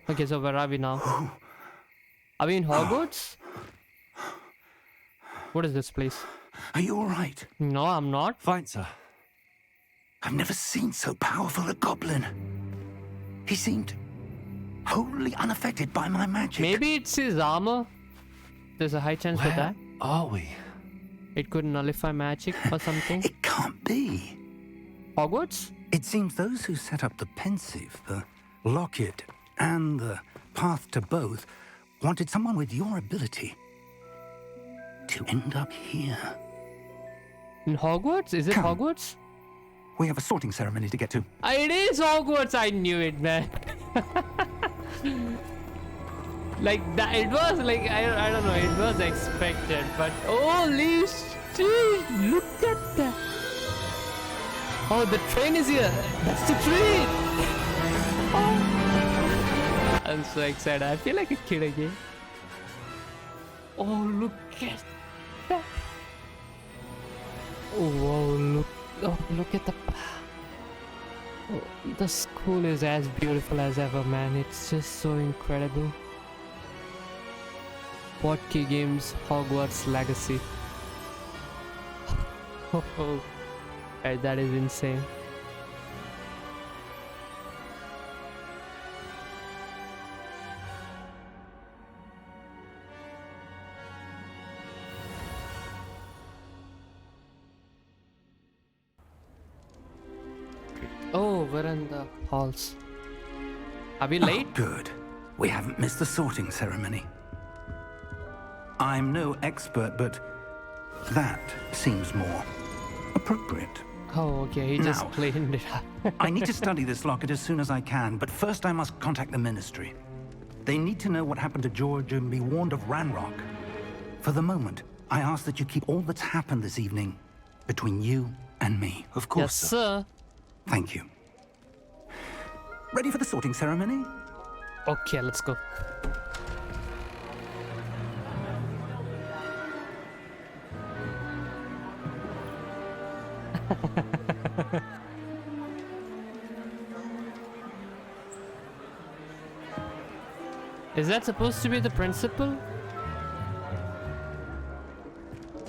Okay, so where are we now? Are we in Hogwarts? What is this place? Are you all right? No, I'm not. Fine, sir. I've never seen so powerful a goblin. He seemed wholly unaffected by my magic. Maybe it's his armor. There's a high chance for Where that. are we? It could nullify magic or something. It can't be. Hogwarts? It seems those who set up the pensive, the locket, and the path to both wanted someone with your ability to end up here. In Hogwarts? Is it Come. Hogwarts? We have a sorting ceremony to get to. It is Hogwarts. I knew it, man. Like that. It was like I don't know. It was expected, but holy shit! Look at that. Oh, the train is here. That's the train. Oh. I'm so excited. I feel like a kid again. Oh, look at that. Oh, wow, look. Oh, look at the... Oh, the school is as beautiful as ever, man. It's just so incredible. What key games? Hogwarts Legacy. Oh, that is insane. Oh, we're in the halls. Are we late? Oh, good. We haven't missed the sorting ceremony. I'm no expert, but that seems more appropriate. Oh, okay. He just Now. cleaned it up. I need to study this locket as soon as I can, but first I must contact the Ministry. They need to know what happened to George and be warned of Ranrock. For the moment, I ask that you keep all that's happened this evening between you and me. Of course, Yes, sir. Thank you. Ready for the sorting ceremony? Okay, let's go. Is that supposed to be the principal?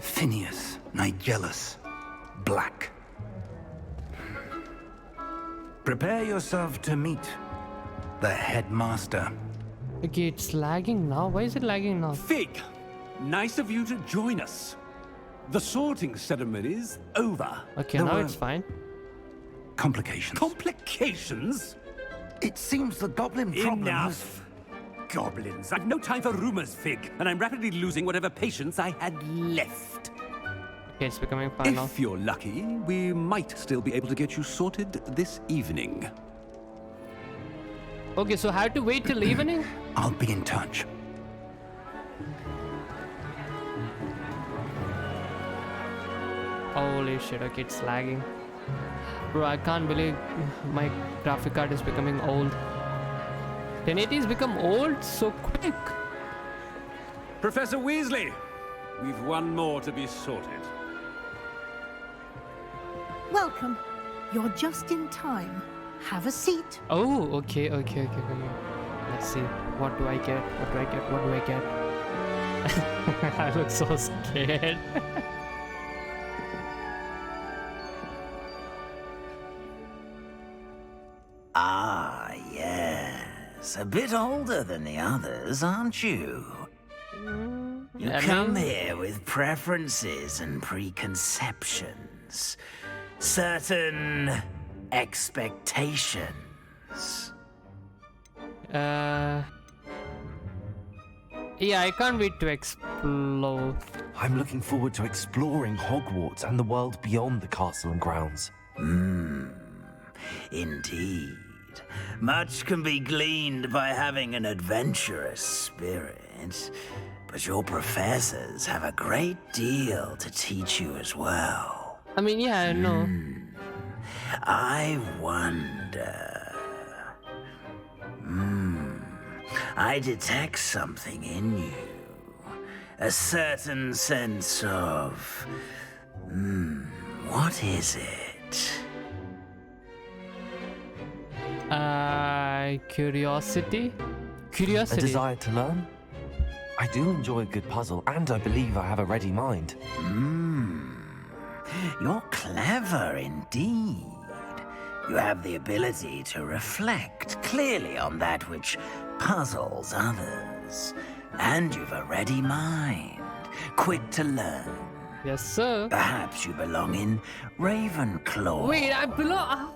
Phineas, Nigellus, Black. Prepare yourself to meet the headmaster. Okay, it's lagging now. Why is it lagging now? Fig, nice of you to join us. The sorting ceremony's over. Okay, There now were- it's fine. Complications. Complications? It seems the goblin problem has... Enough. Goblins. I've no time for rumors, Fig, and I'm rapidly losing whatever patience I had left. Okay, it's becoming fine now. If you're lucky, we might still be able to get you sorted this evening. Okay, so I have to wait till evening? I'll be in touch. Holy shit, okay, it's lagging. Bro, I can't believe my graphic card is becoming old. 1080's become old so quick. Professor Weasley, we've one more to be sorted. Welcome. You're just in time. Have a seat. Oh, okay. Let's see. What do I get? What do I get? What do I get? I look so scared. Ah, yes. A bit older than the others, aren't you? You I come mean- here with preferences and preconceptions. Certain expectations. Yeah, I can't wait to explore. I'm looking forward to exploring Hogwarts and the world beyond the castle and grounds. Indeed. Much can be gleaned by having an adventurous spirit, but your professors have a great deal to teach you as well. I mean, yeah, I know. I wonder... I detect something in you. A certain sense of... what is it? Curiosity? A Curiosity. desire to learn? I do enjoy a good puzzle, and I believe I have a ready mind. You're clever indeed. You have the ability to reflect clearly on that which puzzles others. And you've a ready mind, quick to learn. Yes, sir. Perhaps you belong in Ravenclaw. Wait, I belong.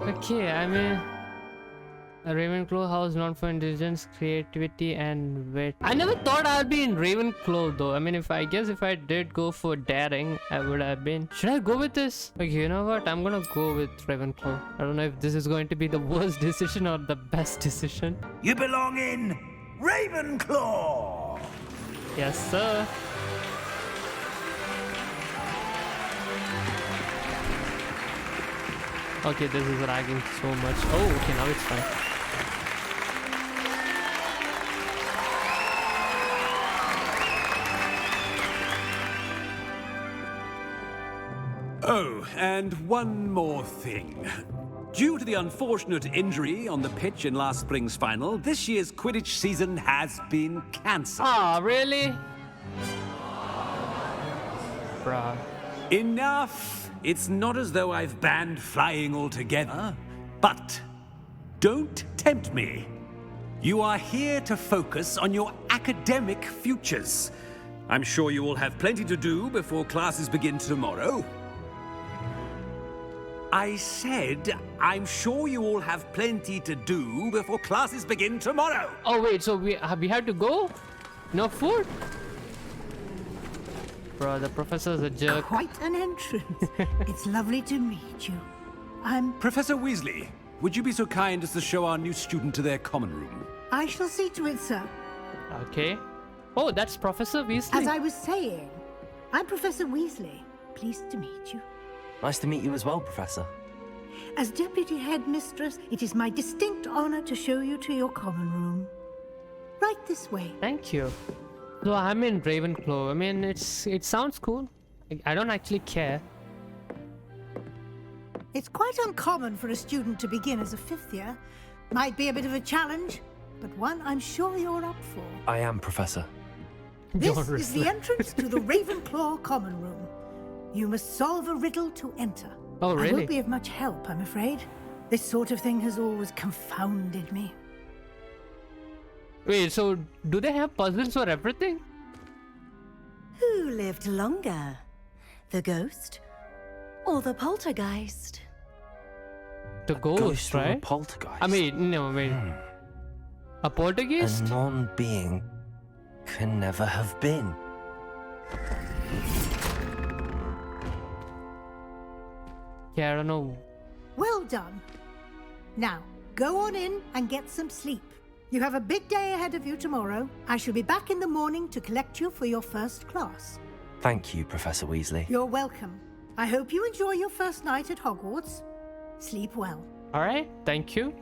Okay, I mean, a Ravenclaw house known for intelligence, creativity, and wit. I never thought I'd be in Ravenclaw though. I mean, if I did go for daring, I would have been. Should I go with this? Okay, you know what? I'm gonna go with Ravenclaw. I don't know if this is going to be the worst decision or the best decision. You belong in Ravenclaw. Yes, sir. Okay, this is lagging so much. Oh, okay, now it's fine. Oh, and one more thing. Due to the unfortunate injury on the pitch in last spring's final, this year's Quidditch season has been cancelled. Ah, really? Bruh. Enough! It's not as though I've banned flying altogether. But don't tempt me. You are here to focus on your academic futures. I'm sure you will have plenty to do before classes begin tomorrow. I said, I'm sure you all have plenty to do before classes begin tomorrow. Oh wait, so we have to go? No food? Bro, the professor's a jerk. Quite an entrance. It's lovely to meet you. Professor Weasley, would you be so kind as to show our new student to their common room? I shall see to it, sir. Okay. Oh, that's Professor Weasley. As I was saying, I'm Professor Weasley. Pleased to meet you. Nice to meet you as well, Professor. As Deputy Headmistress, it is my distinct honor to show you to your common room. Right this way. Thank you. So I'm in Ravenclaw. I mean, it sounds cool. I don't actually care. It's quite uncommon for a student to begin as a fifth year. Might be a bit of a challenge, but one I'm sure you're up for. I am, Professor. This is the entrance to the Ravenclaw common room. You must solve a riddle to enter. Oh, really? I won't be of much help, I'm afraid. This sort of thing has always confounded me. Wait, so do they have puzzles for everything? Who lived longer? The ghost or the poltergeist? The ghost, or a right? poltergeist? I mean, no, wait. A poltergeist? A non-being can never have been. Yeah, I don't know. Well done. Now, go on in and get some sleep. You have a big day ahead of you tomorrow. I shall be back in the morning to collect you for your first class. Thank you, Professor Weasley. You're welcome. I hope you enjoy your first night at Hogwarts. Sleep well. Alright, thank you.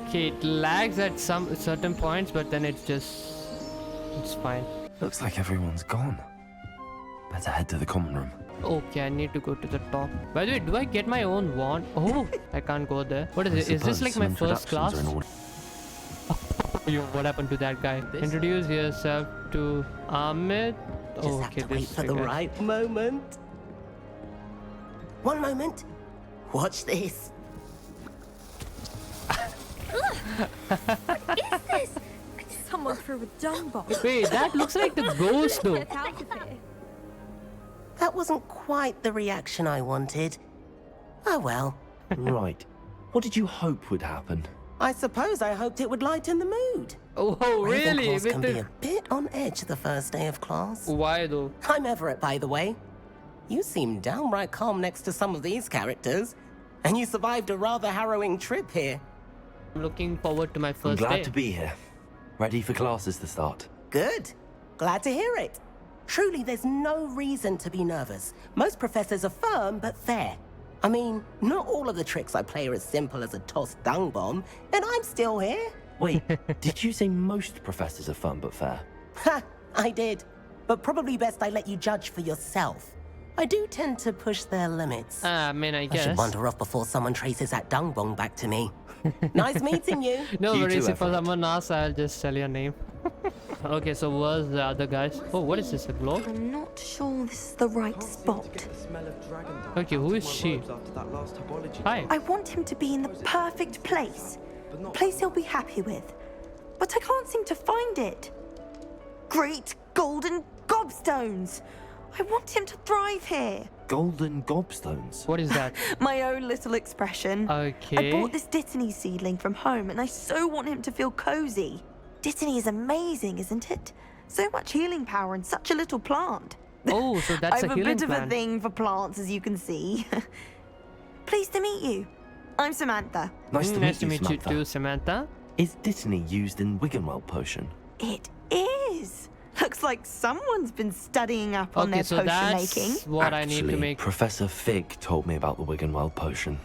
Okay, it lags at some certain points, but then it's fine. Looks like everyone's gone. Better head to the common room. Okay, I need to go to the top. By the way, do I get my own wand? Oh, I can't go there. What is it? Is this like my first class? What happened to that guy? Introduce yourself to Ahmed. Just Oh, have okay, to wait this for the guy. right moment. One moment. Watch this. What is this? Someone threw a dung bomb. Wait, that looks like the ghost though. Get out of here. That wasn't quite the reaction I wanted. Oh well. Right. What did you hope would happen? I suppose I hoped it would lighten the mood. Oh, really? Ravenclaws With can be the... a bit on edge the first day of class. Why though? I'm Everett, by the way. You seem downright calm next to some of these characters. And you survived a rather harrowing trip here. I'm looking forward to my I'm first glad day. to be here. Ready for classes to start. Good. Glad to hear it. Truly, there's no reason to be nervous. Most professors are firm but fair. I mean, not all of the tricks I play are as simple as a tossed dung bomb, and I'm still here. Wait, did you say most professors are fun but fair? Ha! I did. But probably best I let you judge for yourself. I do tend to push their limits. I mean, I I guess. should wander off before someone traces that dung bong back to me. Nice meeting you. No You worries, too, if Everett. someone asks, I'll just tell your name. Okay, so where's the other guys? Oh, what is this, a globe? I'm not sure this is the right spot. Okay, who is she? Hi. I want him to be in the perfect place. A place he'll be happy with. But I can't seem to find it. Great golden gobstones! I want him to thrive here. Golden gobstones. What is that? My own little expression. Okay. I bought this Dittany seedling from home and I so want him to feel cozy. Dittany is amazing, isn't it? So much healing power in such a little plant. Oh, so that's I've a a healing bit of a plant. thing for plants, as you can see. Pleased to meet you. I'm Samantha. Nice to Nice meet to meet you Samantha. too, Samantha. Is Dittany used in Wiggenweld potion? It is. Looks like someone's been studying up on Okay, their so potion that's making. what I need to Actually, make. Professor Fig told me about the Wiggenweld potion.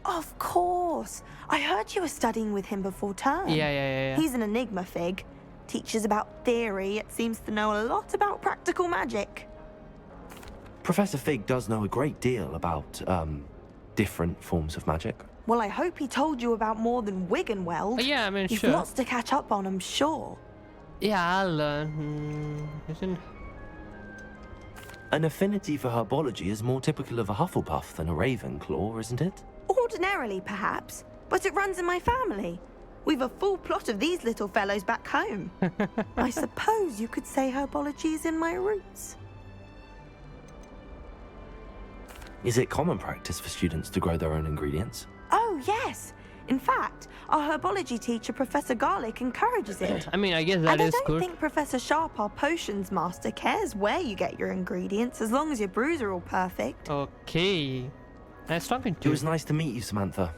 Of course. I heard you were studying with him before term. Yeah. He's an enigma, Fig. Teaches about theory, yet seems to know a lot about practical magic. Professor Fig does know a great deal about, different forms of magic. Well, I hope he told you about more than Wiggenweld. Oh, yeah, I mean, You've sure. lots to catch up on, I'm sure. Yeah, I'll learn. Isn't... An affinity for herbology is more typical of a Hufflepuff than a Ravenclaw, isn't it? Ordinarily, perhaps, but it runs in my family. We've a full plot of these little fellows back home. I suppose you could say herbology is in my roots. Is it common practice for students to grow their own ingredients? Oh, yes. In fact, our herbology teacher, Professor Garlick, encourages it. I mean, I guess And that I is don't good. think Professor Sharp, our potions master, cares where you get your ingredients, as long as your brews are all perfect. Okay. Nice talking to It you. was nice to meet you, Samantha.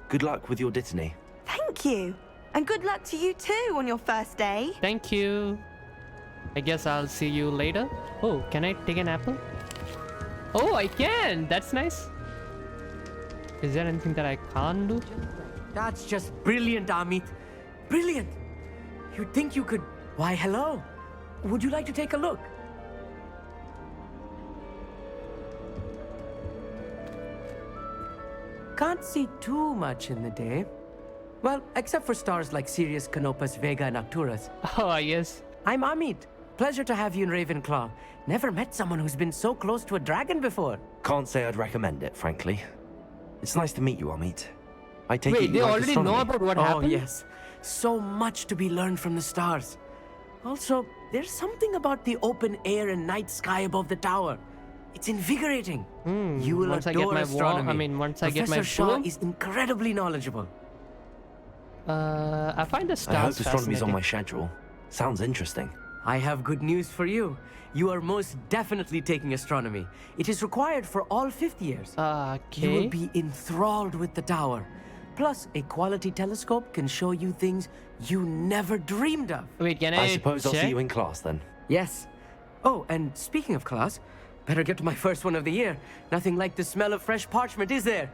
Good luck with your Dittany. Thank you. And good luck to you too on your first day. Thank you. I guess I'll see you later. Oh, can I take an apple? Oh, I can! That's nice. Is there anything that I can't do? That's just brilliant, Amit. Brilliant. You'd think you could... Why, hello. Would you like to take a look? Can't see too much in the day. Well, except for stars like Sirius, Canopus, Vega, and Arcturus. Oh, yes. I'm Amit. Pleasure to have you in Ravenclaw. Never met someone who's been so close to a dragon before. Can't say I'd recommend it, frankly. It's nice to meet you, Amit. I take it Wait, you they like already know astronomy. about what Oh, happened? yes. So much to be learned from the stars. Also, there's something about the open air and night sky above the tower. It's invigorating. You will once I get adore my astronomy. once I get my Professor Shaw broom. is incredibly knowledgeable. I find the I stars hope astronomy's on fascinating. my schedule. Sounds interesting. I have good news for you. You are most definitely taking astronomy. It is required for all 5th years. You will Okay. be enthralled with the tower. Plus, a quality telescope can show you things you never dreamed of. Wait, can I suppose I'll check? see you in class then. Yes. Oh, and speaking of class, better get to my first one of the year. Nothing like the smell of fresh parchment, is there?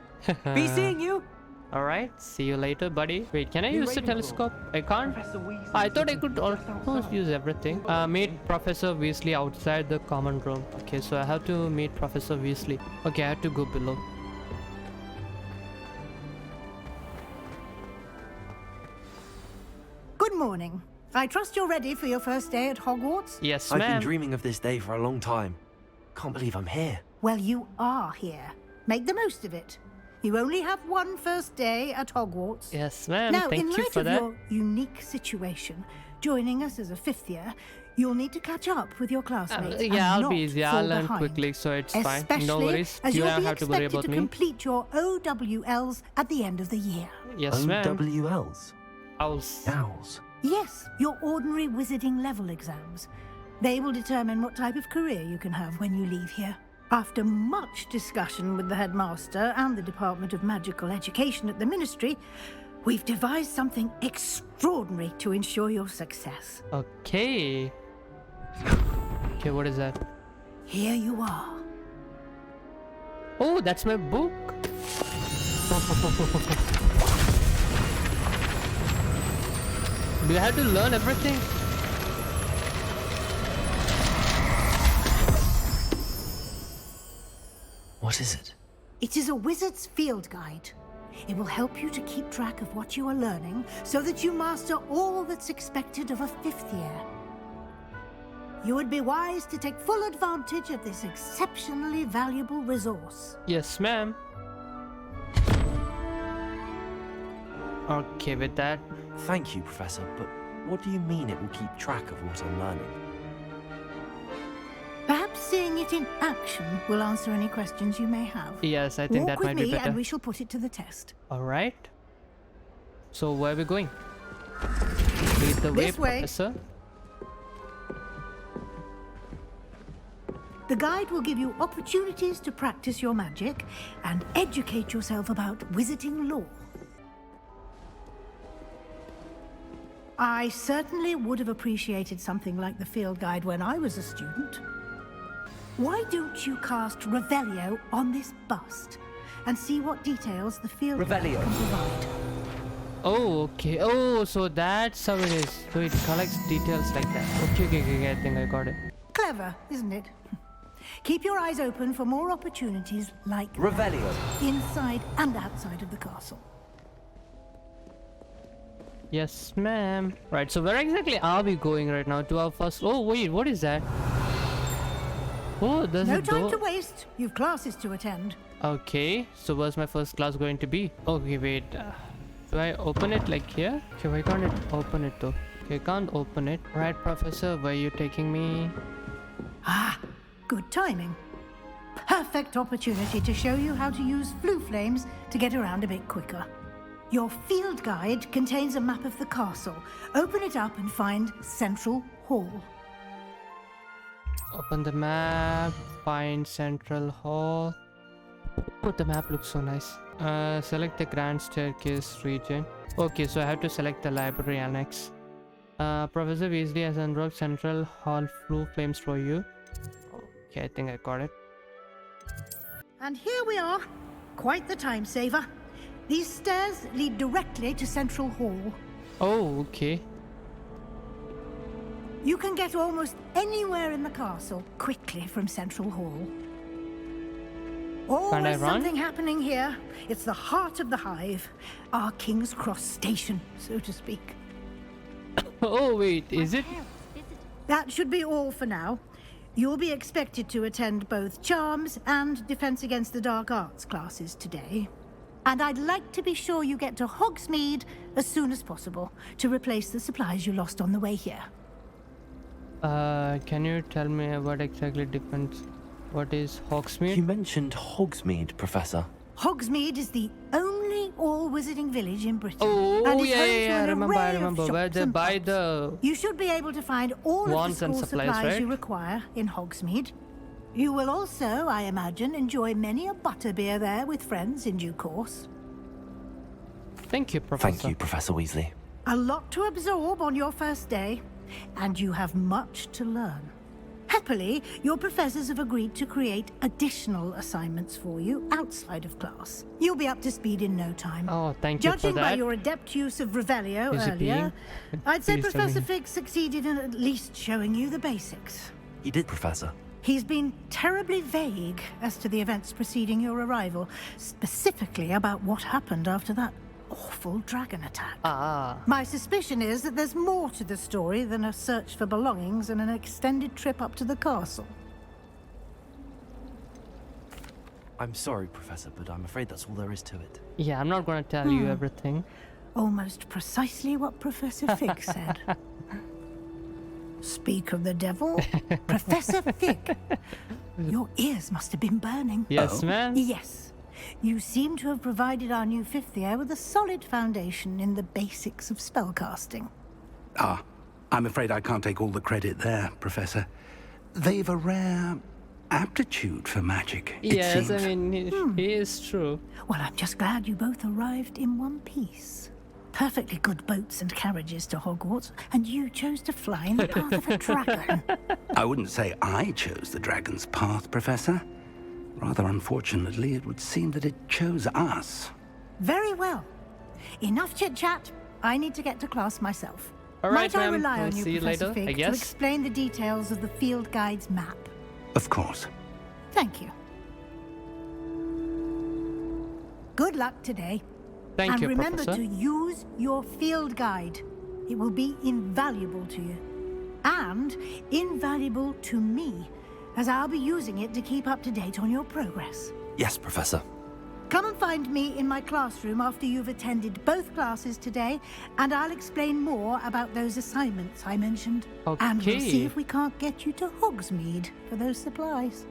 Be seeing you. Alright, see you later, buddy. Wait, can I use the telescope? I can't. I thought I could almost use everything. Meet Professor Weasley outside the common room. Okay, so I have to meet Professor Weasley. Okay, I have to go below. Good morning. I trust you're ready for your first day at Hogwarts? Yes, I've been ma'am. dreaming of this day for a long time. Can't believe I'm here. Well, you are here. Make the most of it. You only have one first day at Hogwarts. Yes, ma'am. Now, Thank in you light for of that. your unique situation, joining us as a 5th year, you'll need to catch up with your classmates. and Yeah, I'll not be easy. I'll fall learn behind. quickly, so it's fine. Especially No worries. as You you'll don't be have to worry expected about to me. complete your OWLs at the end of the year. Yes, ma'am. OWLs. Owls. Owls. Yes, your ordinary wizarding level exams. They will determine what type of career you can have when you leave here. After much discussion with the headmaster and the Department of Magical Education at the Ministry, we've devised something extraordinary to ensure your success. Okay. Okay, what is that? Here you are. Oh, that's my book. Do I have to learn everything? What is it? It is a wizard's field guide. It will help you to keep track of what you are learning so that you master all that's expected of a 5th year. You would be wise to take full advantage of this exceptionally valuable resource. Yes, ma'am. Okay, with that. Thank you, Professor, but what do you mean it will keep track of what I'm learning? Perhaps seeing it in action will answer any questions you may have. Yes, I think Walk that might with be me better. and we shall put it to the test. All right. So where are we going? Lead the way, This way. Professor. The guide will give you opportunities to practice your magic and educate yourself about wizarding lore. I certainly would have appreciated something like the field guide when I was a student. Why don't you cast Revelio on this bust and see what details the field guide Revelio. can provide? Oh, okay. Oh, so that's how it is. So it collects details like that. Okay, I think I got it. Clever, isn't it? Keep your eyes open for more opportunities like that, Revelio. inside and outside of the castle. Yes, ma'am. Right, so where exactly are we going right now? To our first... Oh, wait, what is that? Oh, there's No a time door. to waste. You've classes to attend. Okay, so where's my first class going to be? Okay, wait. Do I open it like here? Okay, why can't it open it though? Okay, I can't open it. Right, Professor, where are you taking me? Ah, good timing. Perfect opportunity to show you how to use flue flames to get around a bit quicker. Your field guide contains a map of the castle. Open it up and find Central Hall. Open the map, find Central Hall. Oh, the map looks so nice. Select the Grand Staircase region. Okay, so I have to select the library annex. Professor Weasley has unlocked Central Hall flue flames for you. Okay, I think I got it. And here we are. Quite the time saver. These stairs lead directly to Central Hall. Oh, okay. You can get almost anywhere in the castle quickly from Central Hall. Can I Always run? something happening here. It's the heart of the hive. Our King's Cross station, so to speak. Oh, wait, is it? That should be all for now. You'll be expected to attend both Charms and Defense Against the Dark Arts classes today. And I'd like to be sure you get to Hogsmeade as soon as possible to replace the supplies you lost on the way here. Can you tell me what exactly difference? What is Hogsmeade? You mentioned Hogsmeade, Professor. Hogsmeade is the only all-wizarding village in Britain. Oh, and is yeah, home yeah, to yeah, I an remember, array of where shops they and buy pubs. the You should be able to find all of the wands and school supplies, supplies you right? require in Hogsmeade. You will also, I imagine, enjoy many a butterbeer there with friends in due course. Thank you, Professor. Thank you, Professor Weasley. A lot to absorb on your first day, and you have much to learn. Happily, your professors have agreed to create additional assignments for you outside of class. You'll be up to speed in no time. Oh, thank you for Judging by that. your adept use of Revelio Is it earlier, being? I'd say Please tell me. Professor Fig succeeded in at least showing you the basics. He did, Professor. He's been terribly vague as to the events preceding your arrival, specifically about what happened after that awful dragon attack. Ah. My suspicion is that there's more to the story than a search for belongings and an extended trip up to the castle. I'm sorry, Professor, but I'm afraid that's all there is to it. Yeah, I'm not gonna tell you everything. Almost precisely what Professor Fig said. Speak of the devil, Professor Fig. Your ears must have been burning. Yes, ma'am. Yes. You seem to have provided our new 5th year with a solid foundation in the basics of spellcasting. Ah, I'm afraid I can't take all the credit there, Professor. They've a rare aptitude for magic, it Yes, seems. I mean, he is true. Well, I'm just glad you both arrived in one piece. Perfectly good boats and carriages to Hogwarts, and you chose to fly in the path of a dragon. I wouldn't say I chose the dragon's path, Professor. Rather unfortunately, it would seem that it chose us. Very well. Enough chit-chat. I need to get to class myself. All right, Might I ma'am. rely We'll on you, see you Professor later, I Fig, to guess. explain the details of the field guide's map? Of course. Thank you. Good luck today. Thank and you, remember Professor. to use your field guide. It will be invaluable to you. And invaluable to me, as I'll be using it to keep up to date on your progress. Yes, Professor. Come and find me in my classroom after you've attended both classes today, and I'll explain more about those assignments I mentioned. And we'll see Okay. if we can't get you to Hogsmeade for those supplies.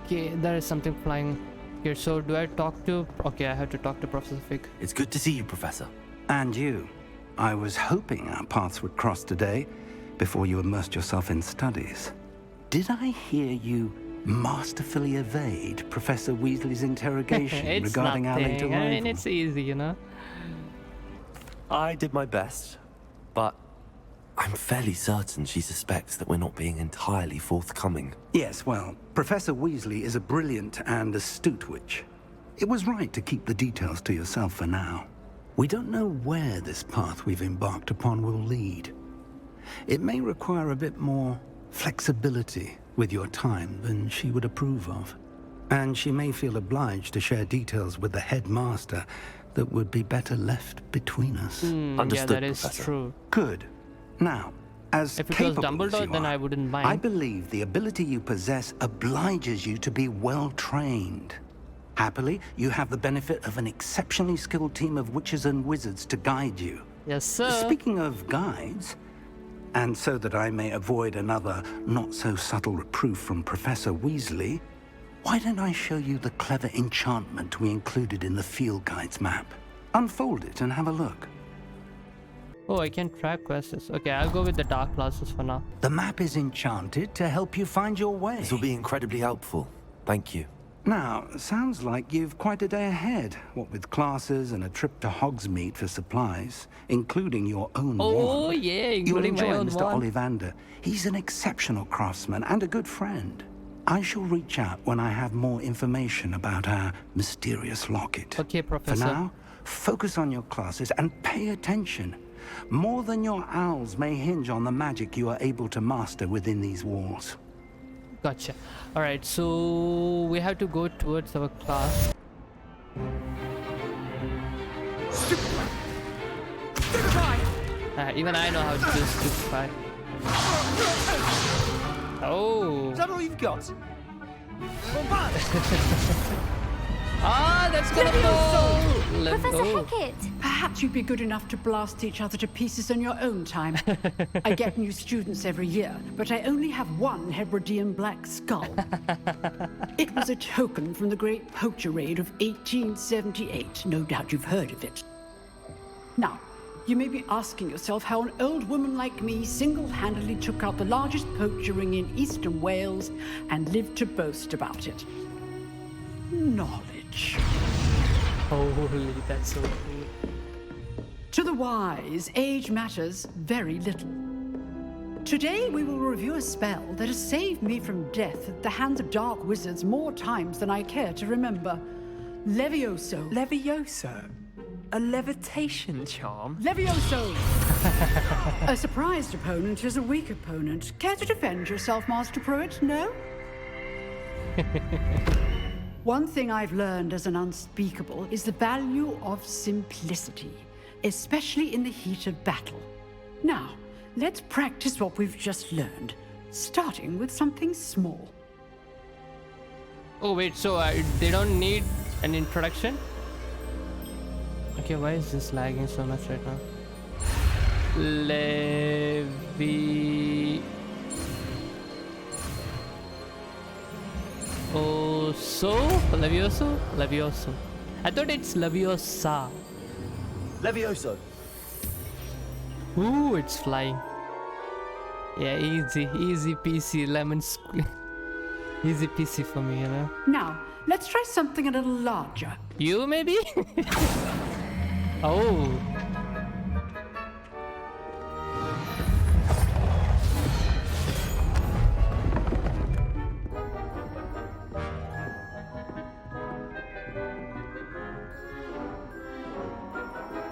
Okay, there is something flying here. So do I talk to... Okay, I have to talk to Professor Fig. It's good to see you, Professor. And you. I was hoping our paths would cross today before you immersed yourself in studies. Did I hear you masterfully evade Professor Weasley's interrogation It's regarding our later nothing. I mean, arrival? it's easy, you know? I did my best, but I'm fairly certain she suspects that we're not being entirely forthcoming. Yes, well, Professor Weasley is a brilliant and astute witch. It was right to keep the details to yourself for now. We don't know where this path we've embarked upon will lead. It may require a bit more flexibility with your time than she would approve of. And she may feel obliged to share details with the headmaster that would be better left between us. Yeah, Understood, that is Professor. true. Good. Now, as If it was capable as Dumbledore, you then are, I wouldn't mind. I believe the ability you possess obliges you to be well trained. Happily, you have the benefit of an exceptionally skilled team of witches and wizards to guide you. Yes, sir. Speaking of guides, and so that I may avoid another not-so-subtle reproof from Professor Weasley, why don't I show you the clever enchantment we included in the field guide's map? Unfold it and have a look. Oh, I can track quests. Okay, I'll go with the dark classes for now. The map is enchanted to help you find your way. This will be incredibly helpful. Thank you. Now, sounds like you've quite a day ahead, what with classes and a trip to Hogsmeade for supplies, including your own Oh, wand. yeah, You'll including my enjoy own Mr. wand. Ollivander. He's an exceptional craftsman and a good friend. I shall reach out when I have more information about our mysterious locket. Okay, For Professor. now, focus on your classes and pay attention. More than your owls may hinge on the magic you are able to master within these walls. Gotcha. Alright, so we have to go towards our class. Even I know how to do stupefy. Oh. Is that all you've got? Ah, that's gonna go. Professor Hecat! Perhaps you'd be good enough to blast each other to pieces on your own time. I get new students every year, but I only have one Hebridean black skull. It was a token from the Great Poacher Raid of 1878. No doubt you've heard of it. Now, you may be asking yourself how an old woman like me single-handedly took out the largest poacher ring in eastern Wales and lived to boast about it. Knowledge. Holy, that's so cool. To the wise, age matters very little. Today we will review a spell that has saved me from death at the hands of dark wizards more times than I care to remember. Levioso. Levioso? A levitation charm? Levioso! A surprised opponent is a weak opponent. Care to defend yourself, Master Pruitt? No? One thing I've learned as an unspeakable is the value of simplicity, especially in the heat of battle. Now, let's practice what we've just learned, starting with something small. Oh wait, so they don't need an introduction? Okay, why is this lagging so much right now? Levioso? I thought it's Leviosa. Levioso. Ooh, it's flying. Yeah, easy peasy, easy peasy for me, you know. Now, let's try something a little larger. You maybe? Oh.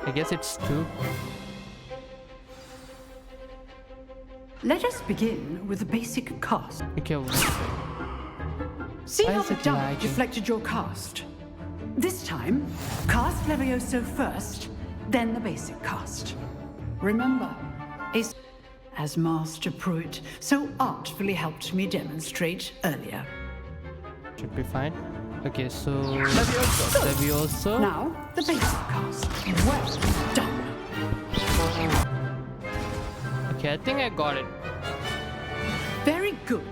I guess it's two. Let us begin with the basic cast. Okay. See Why how is the it dunk lagging? deflected your cast? This time, cast Levioso first, then the basic cast. Remember, as Master Pruitt so artfully helped me demonstrate earlier. Should be fine. Okay, so Levioso. Now, the basic cast. Well done. Okay, I think I got it. Very good.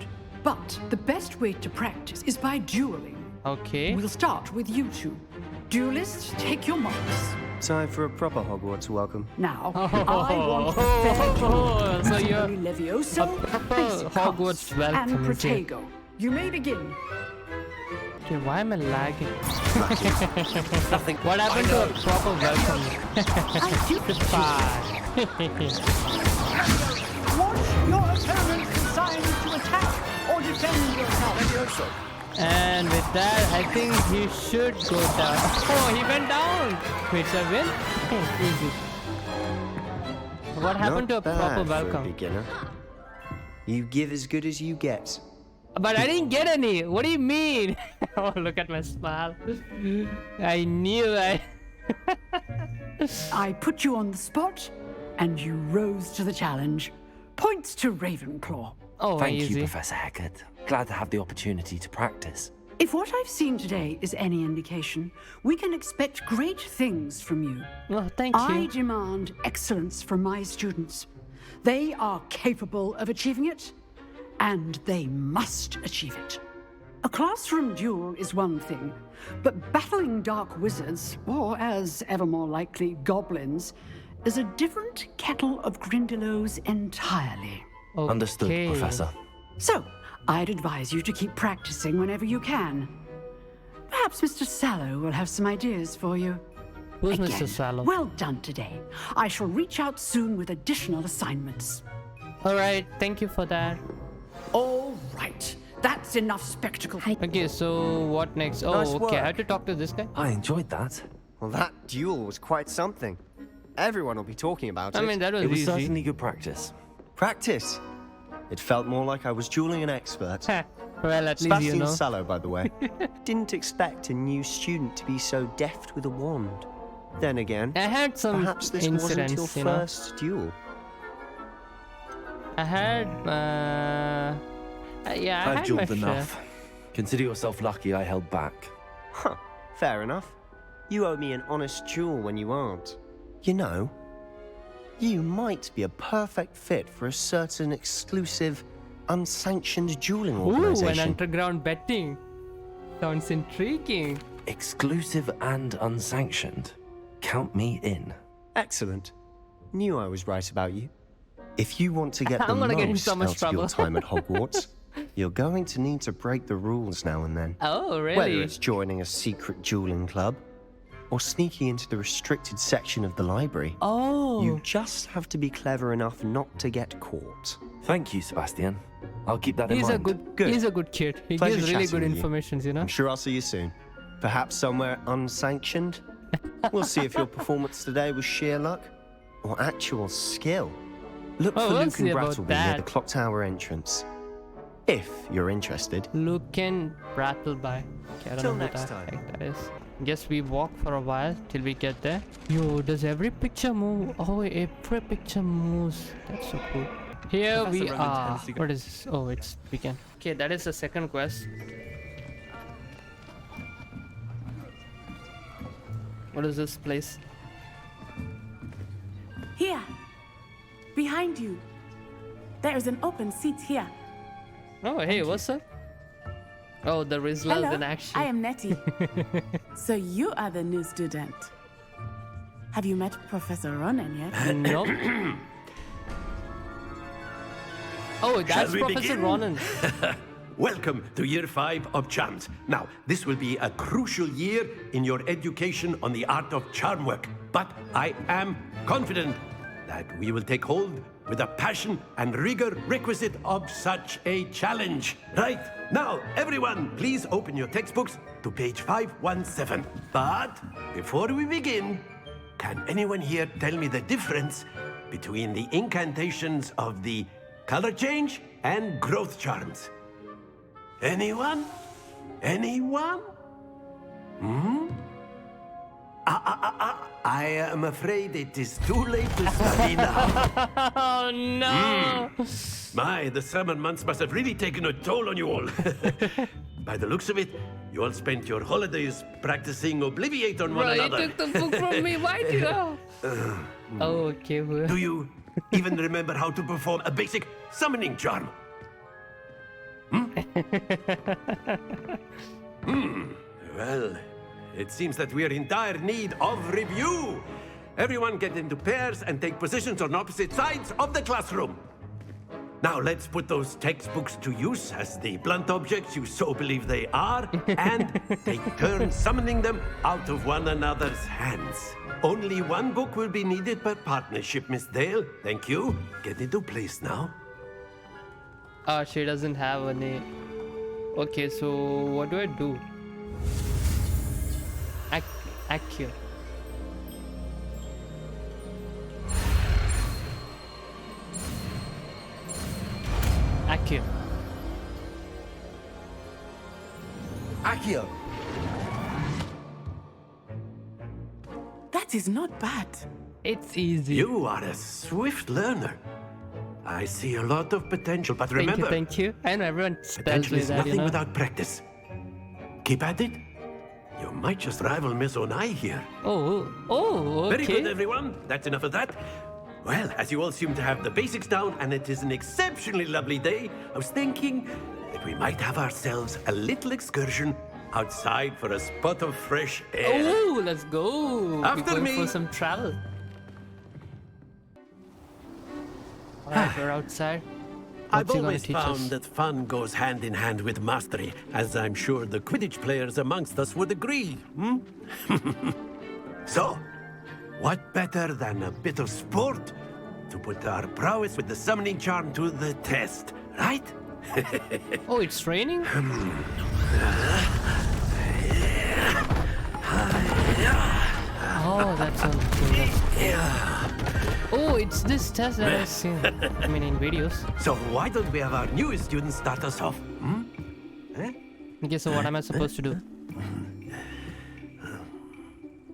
But the best way to practice is by dueling. Okay. We'll start with you two. Duelists, take your marks. Time for a proper Hogwarts welcome. Now, I want fair play. So you're Levioso, basic Hogwarts cast, welcome, and is it? Protego. You may begin. Okay, why am I lagging? Nothing. What happened to a proper welcome? Watch your opponent decide to attack or defend yourself. And with that, I think he should go down. Oh, he went down. Wait, so I win? Easy. What happened Not to a proper bad for a welcome? beginner. You give as good as you get. But I didn't get any. What do you mean? Oh, look at my smile. I knew I... I put you on the spot, and you rose to the challenge. Points to Ravenclaw. Oh, Thank easy. you, Professor Haggard. Glad to have the opportunity to practice. If what I've seen today is any indication, we can expect great things from you. Oh, thank you. I demand excellence from my students. They are capable of achieving it, and they must achieve it. A classroom duel is one thing, but battling dark wizards, or as ever more likely, goblins, is a different kettle of Grindylows entirely. Okay. Understood, Professor. So, I'd advise you to keep practicing whenever you can. Perhaps Mr. Sallow will have some ideas for you. Who's Again, Mr. Sallow? well done today. I shall reach out soon with additional assignments. Alright, thank you for that. All right. That's enough spectacle. Okay, so what next? Oh, Nice okay, I work. have to talk to this guy. I enjoyed that. Well, that duel was quite something. Everyone will be talking about I it. mean, that was It was easy. certainly good practice. Practice. It felt more like I was dueling an expert. Well, at least Sebastian you know. Sallow, by the way. Didn't expect a new student to be so deft with a wand. Then again, I had some perhaps this wasn't your incidents, you know. first duel. I had, yeah, I I've had my dueled share. enough. Consider yourself lucky I held back. Huh, fair enough. You owe me an honest duel when you aren't. You know, you might be a perfect fit for a certain exclusive, unsanctioned dueling Ooh, an organization. underground betting. Sounds intriguing. Exclusive and unsanctioned. Count me in. Excellent. Knew I was right about you. If you want to get the I'm gonna get in most so much out of your trouble. time at Hogwarts, you're going to need to break the rules now and then. Oh, really? Whether it's joining a secret dueling club or sneaking into the restricted section of the library. Oh. You just have to be clever enough not to get caught. Thank you, Sebastian. I'll keep that in He's mind. a good, he's a good kid. He Pleasure gives really chatting good with you. information, you know? I'm sure I'll see you soon. Perhaps somewhere unsanctioned. We'll see if your performance today was sheer luck or actual skill. Look Oh, for we'll Luke see and about Brattleby near the that. clock tower entrance. If you're interested. Luke and Brattleby. Okay, I don't Till know who next that time. heck that is. Guess we walk for a while till we get there. Yo, does every picture move? Oh, every picture moves. That's so cool. Here we Professor Roman are. tends to go- What is this? Oh, it's weekend. Okay, that is the second quest. What is this place? Here, behind you. There is an open seat here. Oh, hey, what's up? Oh, the Rizzlers Hello, in action. I am Nettie. So you are the new student. Have you met Professor Ronan yet? Nope. Oh, that's we Professor begin? Ronan. Welcome to Year 5 of Charms. Now, this will be a crucial year in your education on the art of charm work. But I am confident that we will take hold with the passion and rigor requisite of such a challenge. Right, now, everyone, please open your textbooks to page 517. But before we begin, can anyone here tell me the difference between the incantations of the color change and growth charms? Anyone? Anyone? I am afraid it is too late to study now. Oh no! My, the summer months must have really taken a toll on you all. By the looks of it, you all spent your holidays practicing Obliviate on one Bro, you another. took the book from me. Why did you? Oh, okay, bro. Do you even remember how to perform a basic summoning charm? Well, it seems that we are in dire need of review. Everyone get into pairs and take positions on opposite sides of the classroom. Now let's put those textbooks to use as the blunt objects you so believe they are, and take turns summoning them out of one another's hands. Only one book will be needed per partnership, Miss Dale. Thank you. Get into place now. She doesn't have a name. Okay, so what do I do? Accio. Accio. Accio. That is not bad. It's easy. You are a swift learner. I see a lot of potential, but remember... Thank you. I know everyone spells potential me is that, nothing you know? without practice. Keep at it. You might just rival Miss Onai here. Oh, okay. Very good, everyone. That's enough of that. Well, as you all seem to have the basics down, and it is an exceptionally lovely day, I was thinking that we might have ourselves a little excursion outside for a spot of fresh air. Oh, let's go. After We're going me. for some travel. Alright, we're outside. I've What's he gonna always teach found us? that fun goes hand in hand with mastery, as I'm sure the Quidditch players amongst us would agree. So, what better than a bit of sport to put our prowess with the summoning charm to the test, right? Oh, it's raining? Oh, that sounds cool. Oh, it's this test that I've seen. I mean, in videos. So why don't we have our newest student start us off? Okay, so what am I supposed to do?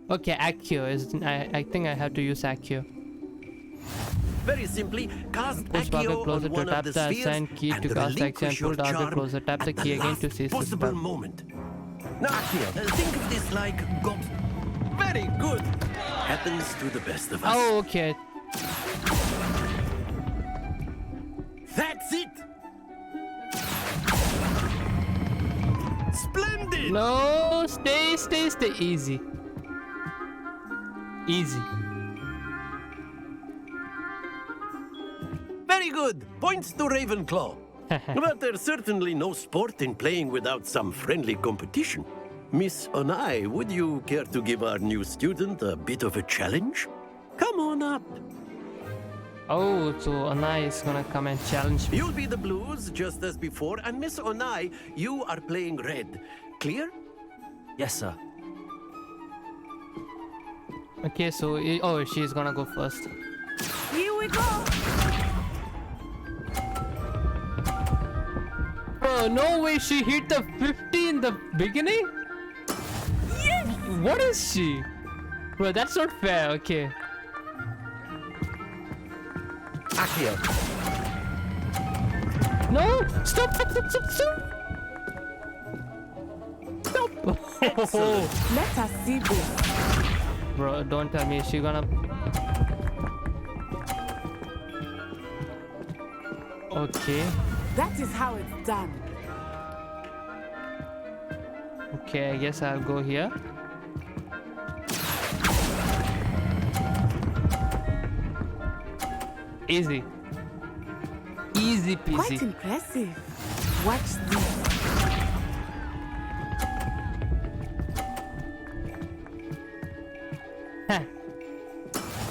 Okay, Accio is. I think I have to use Accio. Very simply, cast Push target Accio closer on to one tap of the the spheres assigned key and to cast Accio and relinquish pull your target charm closer. Tap the at key again to last seize the possible spell. moment. Now, think of this like very good. Happens to the best of us. Oh, okay. That's it. Splendid. No, stay. Easy. Easy. Very good. Points to Ravenclaw. But there's certainly no sport in playing without some friendly competition. Miss Onai, would you care to give our new student a bit of a challenge? Come on up. Oh, so Onai is gonna come and challenge me. You'll be the blues, just as before, and Miss Onai, you are playing red. Clear? Yes, sir. Okay, so she's gonna go first. Here we go. Bro, no way she hit the 50 in the beginning? Yes! What is she? Bro, that's not fair, okay. Accio. No! Stop! Excellent. Let us see this. Bro, don't tell me she's gonna... Okay. That is how it's done. Okay, I guess I'll go here. Easy. Easy peasy. Quite impressive. Watch this.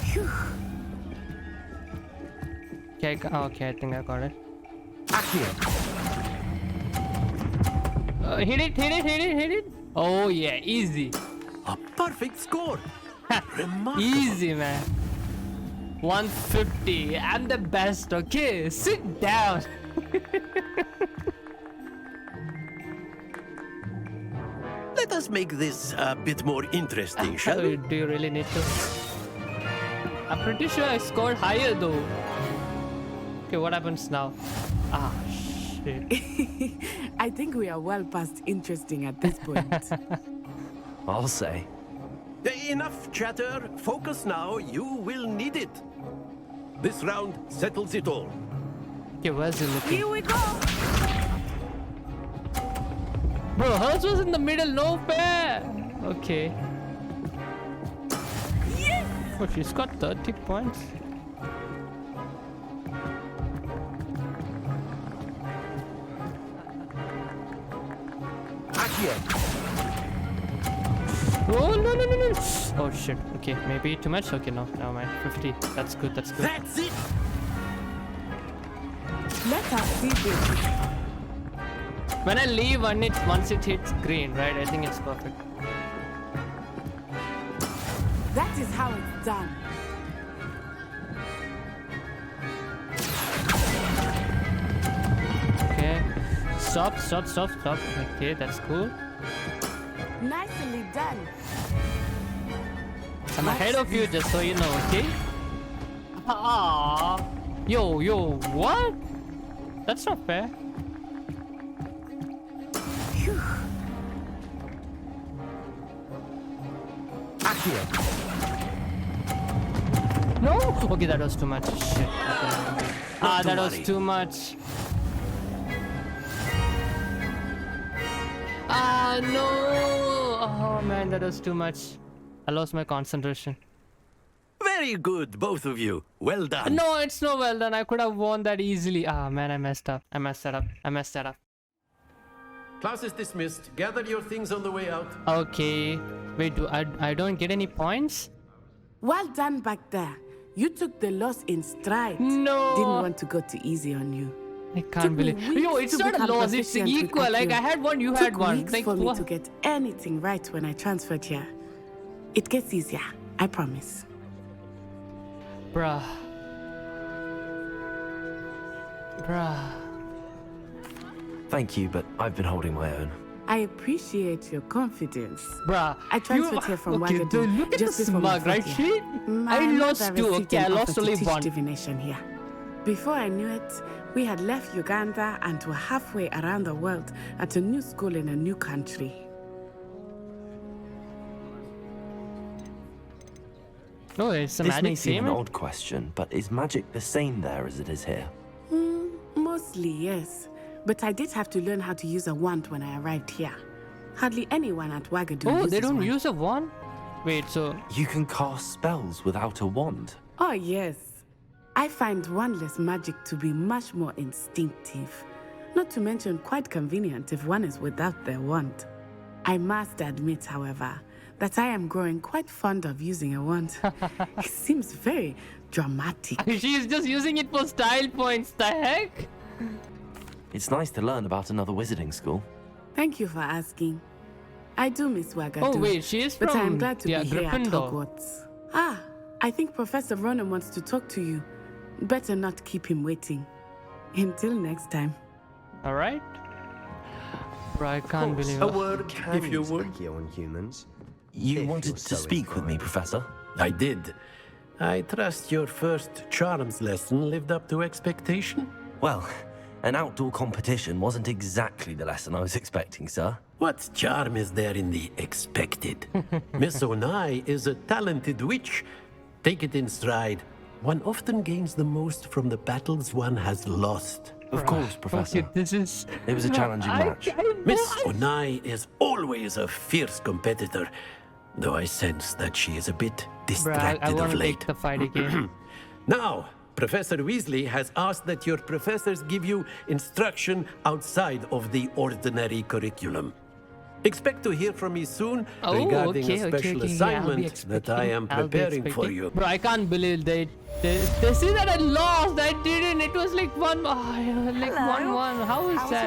Phew. Okay, I think I got it. Accio. Hit it. Oh yeah, easy. A perfect score. Remarkable. Easy, man. 150. I'm the best, okay? Sit down. let us make this a bit more interesting, shall we? Do you really need to? I'm pretty sure I scored higher though. Okay, what happens now? Ah, shit. I think we are well past interesting at this point. I'll say. Enough chatter. Focus now. You will need it. This round settles it all. Okay, where's he looking? Here we go! Bro, hers was in the middle, no fair! Okay. Yes! Oh, she's got 30 points. Oh, no. Oh, shit. Okay, maybe too much? Okay, no, never mind. 50. That's good, that's good. That's it! Let us see this. When I leave once it hits green, right? I think it's perfect. That is how it's done. Okay. Stop. Okay, that's cool. Nicely done. I'm ahead of you, just so you know, okay? Ah, yo, what? That's not fair. Phew. No? Okay, that was too much. Shit. Okay. That was too much. Ah, no. Oh, man, that was too much. I lost my concentration. Very good, both of you. Well done. No, it's not well done. I could have won that easily. Ah, man, I messed up. I messed that up. Class is dismissed. Gather your things on the way out. Okay. Wait, I don't get any points? Well done back there. You took the loss in stride. No. Didn't want to go too easy on you. I can't believe. Yo, it's not a loss. It's equal. Like I had one, you had one. Weeks like for me to get anything right when I transferred here. It gets easier. I promise. Bruh. Thank you, but I've been holding my own. I appreciate your confidence. Bruh. I transferred here from okay, Wagadu. Look at just the before my smug, right? first year. I lost two. Okay, I lost only one. Divination here. Before I knew it, we had left Uganda and were halfway around the world at a new school in a new country. No, it's a this magic may seem an statement. odd question, but is magic the same there as it is here? Mostly, yes. But I did have to learn how to use a wand when I arrived here. Hardly anyone at Wagadu Oh, uses they don't one. use a wand? Wait, so... You can cast spells without a wand? Oh, yes. I find wandless magic to be much more instinctive. Not to mention quite convenient if one is without their wand. I must admit, however, that I am growing quite fond of using a wand. It seems very dramatic. She's just using it for style points. The heck? It's nice to learn about another wizarding school. Thank you for asking. I do miss Wagadu. Oh wait, she is but from I'm glad to be here at Gryffindor. Hogwarts. Ah, I think Professor Ronan wants to talk to you. Better not keep him waiting. Until next time. All right. Bro, I can't believe A it. word, if you would. on humans. You If wanted you're to so speak with me, Professor? I did. I trust your first charms lesson lived up to expectation? Well, an outdoor competition wasn't exactly the lesson I was expecting, sir. What charm is there in the expected? Miss Onai is a talented witch. Take it in stride. One often gains the most from the battles one has lost. Of course, Professor. Okay, this is... It was a challenging match. Miss Onai is always a fierce competitor, though I sense that she is a bit Bro, I distracted want of to late. take the fight again. Now, Professor Weasley has asked that your professors give you instruction outside of the ordinary curriculum. Expect to hear from me soon regarding a special assignment that I am preparing for you. Bro, I can't believe they see that I lost. I didn't. It was like 1-1. How is that?